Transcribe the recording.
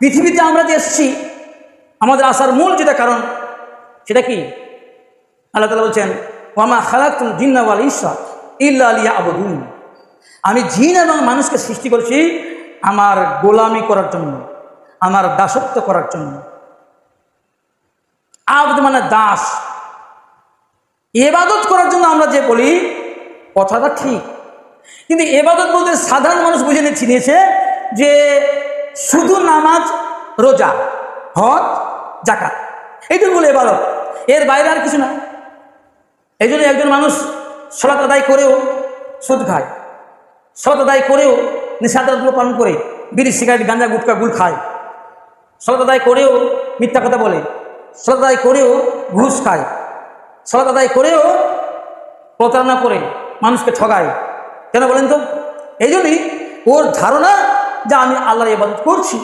পৃথিবীতে আমরা যে এসেছি আমাদের আসার মূল যেটা কারণ সেটা কি? আল্লাহ তাআলা বলছেন, ওয়ামা খালাকতুল জিন্না ওয়াল ইনসা ইল্লা লিয়াবুদুন। আমি জিন এবং মানুষকে সৃষ্টি করেছি আমার গোলামি করার জন্য, আমার দাসত্ব করার জন্য। আবদ মানে দাস। ইবাদত করার জন্য আমরা যে বলি কথাটা ঠিক, কিন্তু ইবাদত বলতে সাধারণ মানুষ বুঝে নিয়েছে যে শুধু নামাজ, রোজা, হজ, যাকাত, এইটুকু বলে ইবাদত, এর বাইরে আর কিছু না। এই জন্য একজন মানুষ সালাত আদায় করেও সুদ খায়, সালাত আদায় করেও নিষেধাজ্ঞাগুলো পালন করে, বিড়ি, সিগারেট, গাঁজা, গুটকা, গুল খায়, সালাত আদায় করেও মিথ্যা কথা বলে, সালাত আদায় করেও ঘুষ খায়, সালাত আদায় করেও প্রতারণা করে মানুষকে ঠগায়। কেন বলেন তো? এই জন্যই ওর ধারণা যে আমি আল্লাহর ইবাদত করছি।